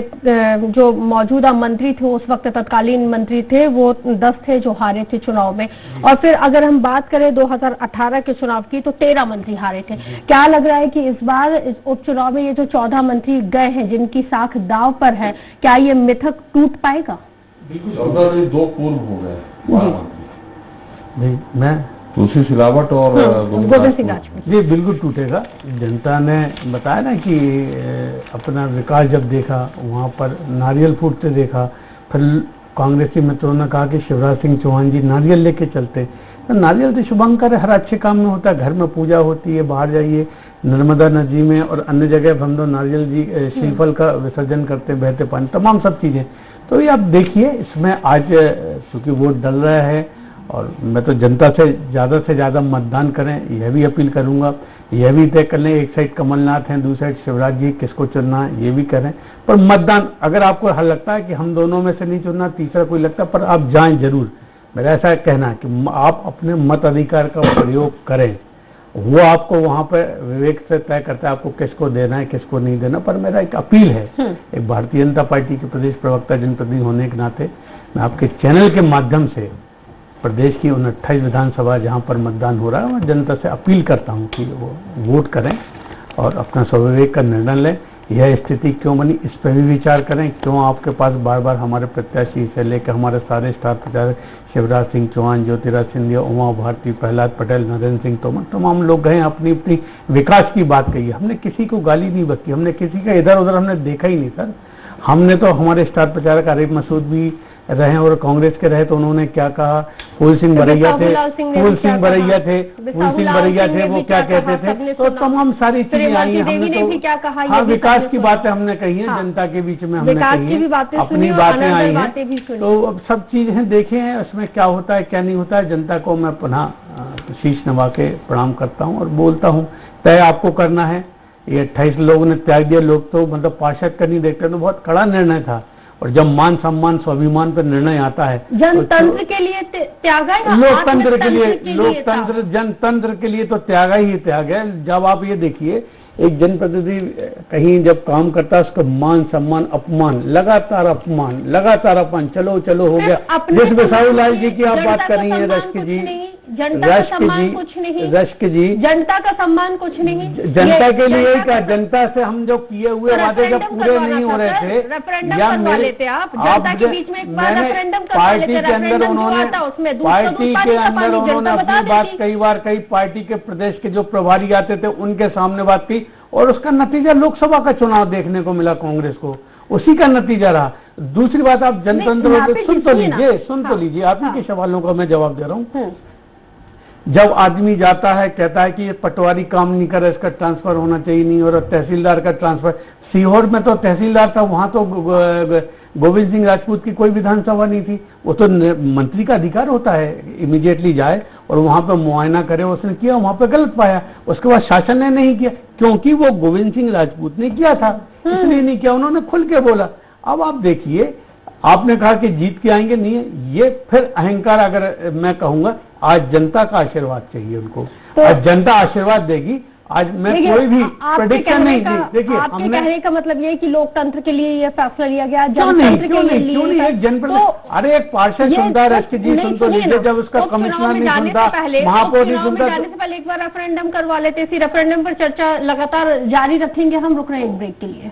जो मौजूदा मंत्री थे, उस वक्त तत्कालीन मंत्री थे, वो 10 थे जो हारे थे चुनाव में। और फिर अगर हम बात करें 2018 के चुनाव की तो 13 मंत्री हारे थे। क्या लग रहा है कि इस बार इस उपचुनाव में ये जो 14 मंत्री गए हैं जिनकी साख दांव पर है, क्या ये मिथक टूट पाएगा? 2 पूर्व हो गए, मैं तुलसी सिलावट और गोविंद सिंह राजपूत। जी बिल्कुल टूटेगा। जनता ने बताया ना कि अपना विकास जब देखा, वहाँ पर नारियल फूटते देखा, फिर कांग्रेसी मित्रों ने कहा कि शिवराज सिंह चौहान जी नारियल लेके चलते, तो नारियल तो शुभंकर है, हर अच्छे काम में होता है। घर में पूजा होती है, बाहर जाइए नर्मदा नदी में और अन्य जगह हम लोग नारियल जी श्रीफल का विसर्जन करते, बहते पानी, तमाम सब चीजें। तो ये आप देखिए, इसमें आज चूंकि वोट डल रहा है और मैं तो जनता से ज़्यादा मतदान करें यह भी अपील करूंगा। यह भी तय कर लें, एक साइड कमलनाथ हैं, दूसरी साइड शिवराज जी, किसको चुनना है ये भी करें। पर मतदान, अगर आपको हल लगता है कि हम दोनों में से नहीं चुनना, तीसरा कोई लगता है, पर आप जाएं जरूर। मेरा ऐसा कहना है कि आप अपने मत अधिकार का प्रयोग करें, वो आपको वहां पर विवेक से तय करता है आपको किसको देना है किसको नहीं देना। पर मेरा एक अपील है, एक भारतीय जनता पार्टी के प्रदेश प्रवक्ता जनप्रतिनिधि होने के नाते मैं आपके चैनल के माध्यम से प्रदेश की 29 विधानसभा जहां पर मतदान हो रहा है, वहां जनता से अपील करता हूं कि वो वोट करें और अपना स्वविवेक का निर्णय लें। यह स्थिति क्यों बनी, इस पर भी विचार करें। क्यों आपके पास बार बार हमारे प्रत्याशी से लेकर हमारे सारे स्टार प्रचारक शिवराज सिंह चौहान, ज्योतिराज सिंधिया, उमा भारती, प्रहलाद पटेल, नरेंद्र सिंह तोमर, तमाम लोग गए, अपनी अपनी विकास की बात कही। हमने किसी को गाली नहीं बकी, हमने किसी का इधर उधर हमने देखा ही नहीं सर। हमने तो हमारे स्टार प्रचारक आरिफ मसूद भी रहे और कांग्रेस के रहे तो उन्होंने क्या कहा, फूल सिंह बरैया थे, वो क्या कहते थे, तो तमाम सारी चीजें आई हैं। हाँ, विकास की बातें हमने कही है, जनता के बीच में हमने कही है, अपनी बातें आई हैं। तो अब सब चीजें देखे हैं, उसमें क्या होता है क्या नहीं होता है। जनता को मैं पुनः शीश नवा के प्रणाम करता हूँ और बोलता हूँ, तय आपको करना है। ये 28 लोगों ने त्याग दिया, लोग तो मतलब पार्षद का नहीं देखते, तो बहुत कड़ा निर्णय था। और जब मान सम्मान स्वाभिमान पर निर्णय आता है, जनतंत्र के लिए त्याग है, लोकतंत्र के लिए, लोकतंत्र जनतंत्र के लिए तो त्यागा ही त्याग है। जब आप ये देखिए, एक जनप्रतिनिधि कहीं जब काम करता है, उसका मान सम्मान अपमान, लगातार अपमान, लगातार अपमान, चलो चलो हो गया। जिस बिसाहू लाल जी की आप बात कर रही हैं रश्क जी, जनता का सम्मान कुछ नहीं, रश्क जी, जनता का सम्मान कुछ नहीं, जनता के लिए क्या, जनता से हम जो किए हुए वादे जब पूरे नहीं हो रहे थे, रेफरेंडम करवा लेते आप जनता के बीच में एक बार रेफरेंडम करवा लेते, पार्टी के अंदर उन्होंने अपनी बात कई बार कई पार्टी के प्रदेश के जो प्रभारी आते थे उनके सामने बात की, और उसका नतीजा लोकसभा का चुनाव देखने को मिला कांग्रेस को, उसी का नतीजा रहा। दूसरी बात, आप जनतंत्र सुन तो लीजिए, आप ही के सवालों का मैं जवाब दे रहा हूँ। जब आदमी जाता है कहता है कि ये पटवारी काम नहीं कर रहा, इसका ट्रांसफर होना चाहिए नहीं, और तहसीलदार का ट्रांसफर, सीहोर में तो तहसीलदार था, वहां तो गोविंद सिंह राजपूत की कोई विधानसभा नहीं थी, वो तो मंत्री का अधिकार होता है इमीडिएटली जाए और वहां पर मुआयना करे, उसने किया, वहां पर गलत पाया, उसके बाद शासन ने नहीं किया क्योंकि वो गोविंद सिंह राजपूत ने किया था, इसलिए नहीं किया, उन्होंने खुल के बोला। अब आप देखिए, आपने कहा कि जीत के आएंगे, नहीं है ये, फिर अहंकार, अगर मैं कहूंगा आज जनता का आशीर्वाद चाहिए उनको, आज जनता आशीर्वाद देगी। आज मैं कोई भी प्रेडिक्शन नहीं दी। देखिए, आपके कहने का मतलब ये है कि लोकतंत्र के लिए ये फैसला लिया गया, क्यों नहीं एक जनप्रतिनिधि, अरे एक पार्षद सुनता है, रश्क जी सुन तो लीजिए, जब उसका कमिश्नर नहीं सुनता, महापौर नहीं सुनता, जाने से पहले एक बार रेफरेंडम करवा लेते, इसी रेफरेंडम पर चर्चा लगातार जारी रखेंगे। हम रुक रहे हैं एक ब्रेक के लिए।